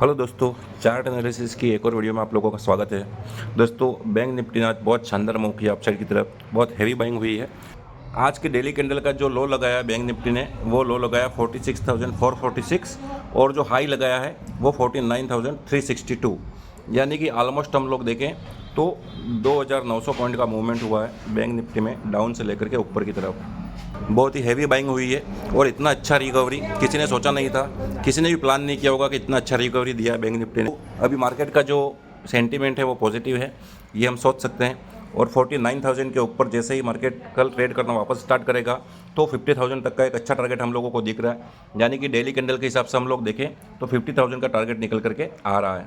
Hello दोस्तों, chart analysis की एक और वीडियो में आप लोगों का स्वागत है। दोस्तों, बैंक निफ्टी ने आज बहुत शानदार मूव किया अपसाइड की तरफ, बहुत हैवी बाइंग हुई है। आज के डेली कैंडल का जो लो लगाया बैंक निफ्टी ने, वो लो लगाया 46,446 और जो हाई लगाया है वो 49,362, यानी कि ऑलमोस्ट हम लोग देखें तो 2,900 पॉइंट का मूवमेंट हुआ है बैंक निफ्टी में, डाउन से लेकर के ऊपर की तरफ। बहुत ही हैवी बाइंग हुई है और इतना अच्छा रिकवरी किसी ने सोचा नहीं था, किसी ने भी प्लान नहीं किया होगा कि इतना अच्छा रिकवरी दिया है बैंक निफ्टी ने। अभी मार्केट का जो सेंटीमेंट है वो पॉजिटिव है, ये हम सोच सकते हैं। और 49,000 के ऊपर जैसे ही मार्केट कल ट्रेड करना वापस स्टार्ट करेगा तो 50,000 तक का एक अच्छा टारगेट हम लोगों को दिख रहा है, यानी कि डेली कैंडल के हिसाब से हम लोग देखें तो 50,000 का टारगेट निकल करके आ रहा है।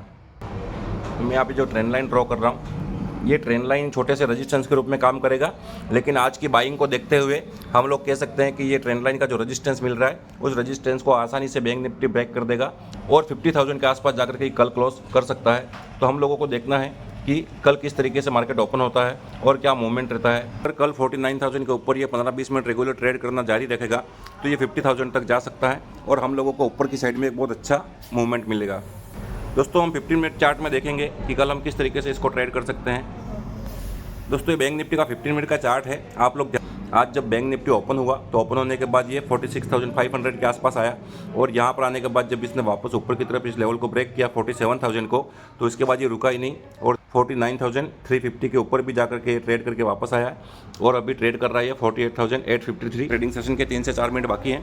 मैं यहाँ पे जो ट्रेंड लाइन ड्रॉ कर रहा हूँ, ये ट्रेंड लाइन छोटे से रेजिस्टेंस के रूप में काम करेगा, लेकिन आज की बाइंग को देखते हुए हम लोग कह सकते हैं कि ये ट्रेंड लाइन का जो रेजिस्टेंस मिल रहा है उस रेजिस्टेंस को आसानी से बैंक निफ्टी ब्रेक कर देगा और 50,000 के आसपास जाकर के कल क्लोज कर सकता है। तो हम लोगों को देखना है कि कल किस तरीके से मार्केट ओपन होता है और क्या मूवमेंट रहता है। अगर कल 49,000 के ऊपर ये 15-20 मिनट रेगुलर ट्रेड करना जारी रखेगा तो ये 50,000 तक जा सकता है और हम लोगों को ऊपर की साइड में एक बहुत अच्छा मूवमेंट मिलेगा। दोस्तों, हम 15 मिनट चार्ट में देखेंगे कि कल हम किस तरीके से इसको ट्रेड कर सकते हैं। दोस्तों, ये बैंक निफ्टी का 15 मिनट का चार्ट है। आप लोग आज जब बैंक निफ्टी ओपन हुआ तो ओपन होने के बाद ये 46,500 के आसपास आया और यहाँ पर आने के बाद जब इसने वापस ऊपर की तरफ इस लेवल को ब्रेक किया 47,000 को, तो इसके बाद ये रुका ही नहीं और 49,350 के ऊपर भी जाकर के ट्रेड करके वापस आया और अभी ट्रेड कर रहा है 48,853। ट्रेडिंग सेशन के 3 से 4 मिनट बाकी हैं,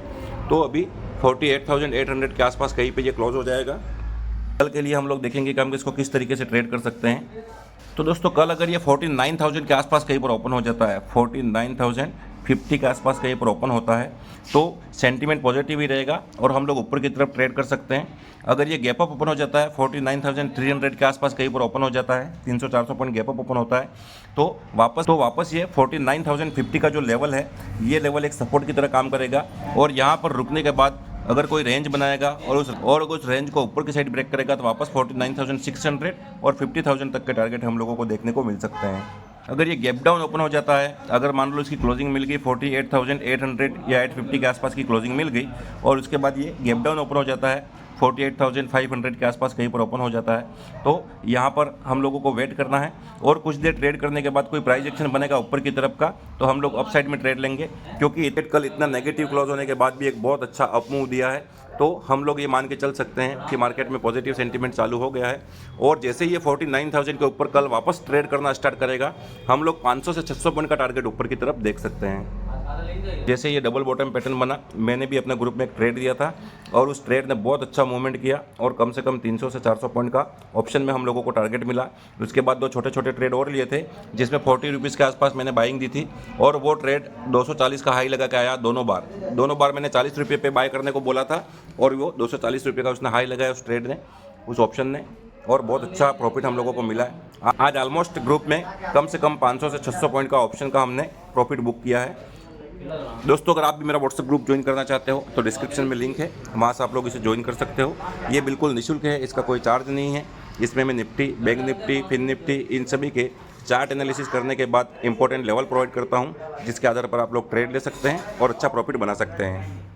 तो अभी 48,800 के आसपास कहीं पर ये क्लोज हो जाएगा। कल के लिए हम लोग देखेंगे कि हम इसको किस तरीके से ट्रेड कर सकते हैं। तो दोस्तों, कल अगर ये 49,000 के आसपास कहीं पर ओपन हो जाता है, 49,050 के आसपास कहीं पर ओपन होता है, तो सेंटीमेंट पॉजिटिव ही रहेगा और हम लोग ऊपर की तरफ ट्रेड कर सकते हैं। अगर ये गैप अप ओपन हो जाता है 49,300 के आसपास कहीं पर ओपन हो जाता है, 300-400 पॉइंट गैप अप ओपन होता है, तो वापस ये 49,050 का जो लेवल है, ये लेवल एक सपोर्ट की तरह काम करेगा और यहाँ पर रुकने के बाद अगर कोई रेंज बनाएगा और उस रेंज को ऊपर की साइड ब्रेक करेगा तो वापस 49,600 और 50,000 तक के टारगेट हम लोगों को देखने को मिल सकते हैं। अगर ये गैप डाउन ओपन हो जाता है, अगर मान लो इसकी क्लोजिंग मिल गई 48,800 या 850 के आसपास की क्लोजिंग मिल गई और उसके बाद ये गैप डाउन ओपन हो जाता है 48,500 के आसपास कहीं पर ओपन हो जाता है, तो यहाँ पर हम लोगों को वेट करना है और कुछ देर ट्रेड करने के बाद कोई प्राइस एक्शन बनेगा ऊपर की तरफ का तो हम लोग अपसाइड में ट्रेड लेंगे, क्योंकि कल इतना नेगेटिव क्लोज होने के बाद भी एक बहुत अच्छा अप मूव दिया है, तो हम लोग ये मान के चल सकते हैं कि मार्केट में पॉजिटिव सेंटीमेंट चालू हो गया है। और जैसे ही ये 49,000 के ऊपर कल वापस ट्रेड करना स्टार्ट करेगा, हम लोग 500 से 600 पॉइंट का टारगेट ऊपर की तरफ देख सकते हैं। जैसे ये डबल बॉटम पैटर्न बना, मैंने भी अपने ग्रुप में एक ट्रेड दिया था और उस ट्रेड ने बहुत अच्छा मूवमेंट किया और कम से कम 300 से 400 पॉइंट का ऑप्शन में हम लोगों को टारगेट मिला। उसके बाद 2 छोटे छोटे ट्रेड और लिए थे जिसमें 40 रुपीज़ के आसपास मैंने बाइंग दी थी और वो ट्रेड 240 का हाई लगा के आया दोनों बार मैंने 40 रुपये पे बाय करने को बोला था और वो 240 रुपये का उसने हाई लगाया उस ट्रेड ने, उस ऑप्शन ने, और बहुत अच्छा प्रॉफिट हम लोगों को मिला है। आज ऑलमोस्ट ग्रुप में कम से कम 500 से 600 पॉइंट का ऑप्शन का हमने प्रॉफिट बुक किया है। दोस्तों, अगर आप भी मेरा व्हाट्सएप ग्रुप ज्वाइन करना चाहते हो तो डिस्क्रिप्शन में लिंक है, वहाँ से आप लोग इसे ज्वाइन कर सकते हो। ये बिल्कुल निःशुल्क है, इसका कोई चार्ज नहीं है। इसमें मैं निफ्टी, बैंक निफ्टी, फिन निफ्टी, इन सभी के चार्ट एनालिसिस करने के बाद इंपॉर्टेंट लेवल प्रोवाइड करता हूँ, जिसके आधार पर आप लोग ट्रेड ले सकते हैं और अच्छा प्रॉफिट बना सकते हैं।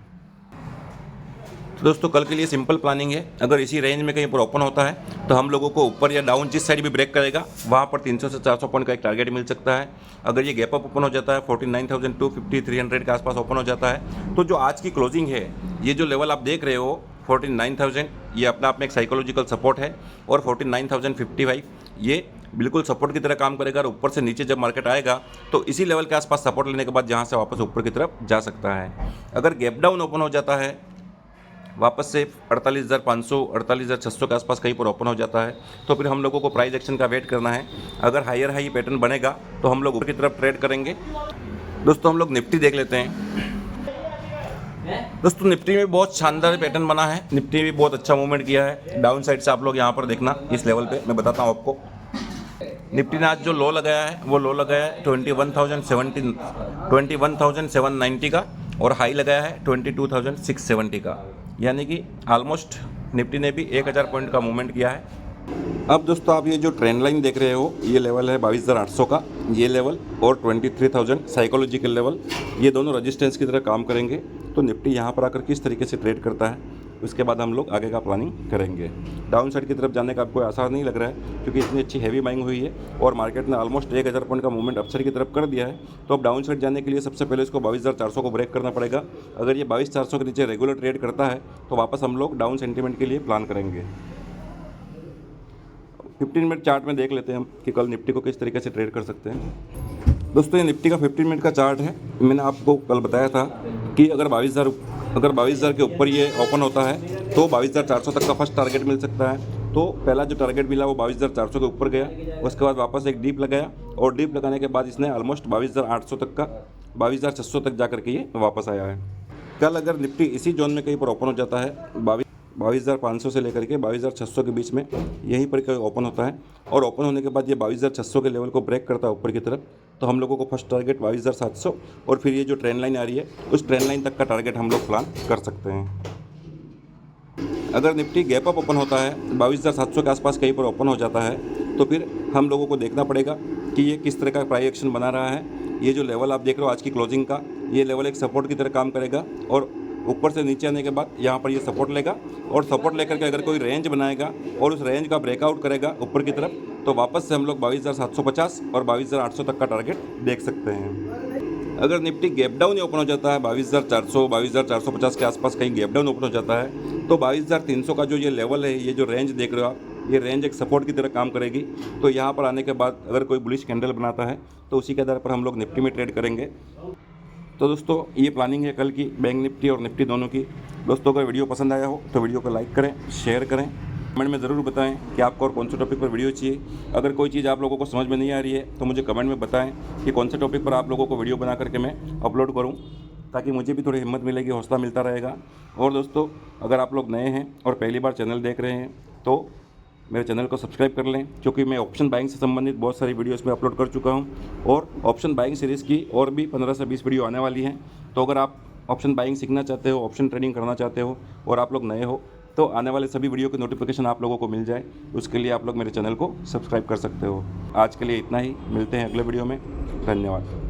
तो दोस्तों, कल के लिए सिंपल प्लानिंग है। अगर इसी रेंज में कहीं पर ओपन होता है तो हम लोगों को ऊपर या डाउन जिस साइड भी ब्रेक करेगा वहाँ पर 300 से 400 पॉइंट का एक टारगेट मिल सकता है। अगर ये गैप अप ओपन हो जाता है 49,250, 300 के आसपास ओपन हो जाता है, तो जो आज की क्लोजिंग है, ये जो लेवल आप देख रहे हो 49,000, ये अपना आप में एक साइकोलॉजिकल सपोर्ट है और 49,055 ये बिल्कुल सपोर्ट की तरह काम करेगा और ऊपर से नीचे जब मार्केट आएगा तो इसी लेवल के आसपास सपोर्ट लेने के बाद यहाँ से वापस ऊपर की तरफ जा सकता है। अगर गैप डाउन ओपन हो जाता है वापस से 48,500, 48,600 के आसपास कहीं पर ओपन हो जाता है, तो फिर हम लोगों को प्राइस एक्शन का वेट करना है। अगर हायर हाई पैटर्न बनेगा तो हम लोग ऊपर की तरफ ट्रेड करेंगे। दोस्तों, हम लोग निफ्टी देख लेते हैं। दोस्तों, निफ्टी में बहुत शानदार पैटर्न बना है, निफ्टी भी बहुत अच्छा मूवमेंट किया है। डाउन साइड से आप लोग यहाँ पर देखना, इस लेवल पे मैं बताता हूँ आपको। निफ्टी ने आज जो लो लगाया है वो लो लगाया है 21,790 का और हाई लगाया है 22,670 का, यानी कि ऑलमोस्ट निफ्टी ने भी 1,000 पॉइंट का मूवमेंट किया है। अब दोस्तों, आप ये जो ट्रेंड लाइन देख रहे हो, ये लेवल है 22,800 का, ये लेवल और 23,000 साइकोलॉजिकल लेवल, ये दोनों रेजिस्टेंस की तरह काम करेंगे। तो निफ्टी यहाँ पर आकर किस तरीके से ट्रेड करता है उसके बाद हम लोग आगे का प्लानिंग करेंगे। डाउन साइड की तरफ जाने का आपको आसार नहीं लग रहा है, क्योंकि इतनी अच्छी हैवी बाइंग हुई है और मार्केट ने ऑलमोस्ट 1000 पॉइंट का मूवमेंट अपसाइड की तरफ कर दिया है। तो अब डाउन साइड जाने के लिए सबसे पहले इसको 22,400 को ब्रेक करना पड़ेगा। अगर ये 22,400 के नीचे रेगुलर ट्रेड करता है तो वापस हम लोग डाउन सेंटीमेंट के लिए प्लान करेंगे। 15 मिनट चार्ट में देख लेते हैं हम कि कल निफ्टी को किस तरीके से ट्रेड कर सकते हैं। दोस्तों, ये निफ्टी का 15 मिनट का चार्ट है। मैंने आपको कल बताया था कि अगर 22,000 के ऊपर ये ओपन होता है तो 22,400 तक का फर्स्ट टारगेट मिल सकता है। तो पहला जो टारगेट मिला वो 22,400 के ऊपर गया, उसके बाद वापस एक डीप लगाया और डीप लगाने के बाद इसने ऑलमोस्ट 22,800 तक का 22,600 तक जा करके ये वापस आया है। कल अगर निफ्टी इसी जोन में कहीं पर ओपन हो जाता है 22,500 से लेकर के 22,600 के बीच में यहीं पर कहीं ओपन होता है और ओपन होने के बाद ये 22,600 के लेवल को ब्रेक करता है ऊपर की तरफ, तो हम लोगों को फर्स्ट टारगेट 22,700 और फिर ये जो ट्रेंड लाइन आ रही है उस ट्रेंड लाइन तक का टारगेट हम लोग प्लान कर सकते हैं। अगर निफ्टी गैप अप ओपन होता है 22,700 के आसपास कहीं पर ओपन हो जाता है तो फिर हम लोगों को देखना पड़ेगा कि ये किस तरह का प्राइस एक्शन बना रहा है। ये जो लेवल आप देख रहे हो आज की क्लोजिंग का, ये लेवल एक सपोर्ट की तरह काम करेगा और ऊपर से नीचे आने के बाद यहाँ पर ये सपोर्ट लेगा और सपोर्ट लेकर के अगर कोई रेंज बनाएगा और उस रेंज का ब्रेकआउट करेगा ऊपर की तरफ तो वापस से हम लोग 22,750 और 22,800 तक का टारगेट देख सकते हैं। अगर निफ्टी गैप डाउन ओपन हो जाता है 22,400 22,450 के आसपास कहीं गैप डाउन ओपन हो जाता है तो 22,300 का जो ये लेवल है, ये जो रेंज देख रहे हो आप, ये रेंज एक सपोर्ट की तरह काम करेगी। तो यहाँ पर आने के बाद अगर कोई बुलिश कैंडल बनाता है तो उसी के आधार पर हम लोग निफ्टी में ट्रेड करेंगे। तो दोस्तों, ये प्लानिंग है कल की बैंक निफ्टी और निफ्टी दोनों की। दोस्तों, अगर वीडियो पसंद आया हो तो वीडियो को लाइक करें, शेयर करें, कमेंट में ज़रूर बताएं कि आपको और कौन से टॉपिक पर वीडियो चाहिए। अगर कोई चीज़ आप लोगों को समझ में नहीं आ रही है तो मुझे कमेंट में बताएं कि कौन से टॉपिक पर आप लोगों को वीडियो बना करके मैं अपलोड करूं, ताकि मुझे भी थोड़ी हिम्मत मिलेगी, हौसला मिलता रहेगा। और दोस्तों, अगर आप लोग नए हैं और पहली बार चैनल देख रहे हैं तो मेरे चैनल को सब्सक्राइब कर लें, क्योंकि मैं ऑप्शन बाइंग से संबंधित बहुत सारी वीडियो इसमें अपलोड कर चुका हूं और ऑप्शन बाइंग सीरीज़ की और भी 15 से 20 वीडियो आने वाली हैं। तो अगर आप ऑप्शन बाइंग सीखना चाहते हो, ऑप्शन ट्रेडिंग करना चाहते हो और आप लोग नए हो तो आने वाले सभी वीडियो की नोटिफिकेशन आप लोगों को मिल जाए, उसके लिए आप लोग मेरे चैनल को सब्सक्राइब कर सकते हो। आज के लिए इतना ही, मिलते हैं अगले वीडियो में। धन्यवाद।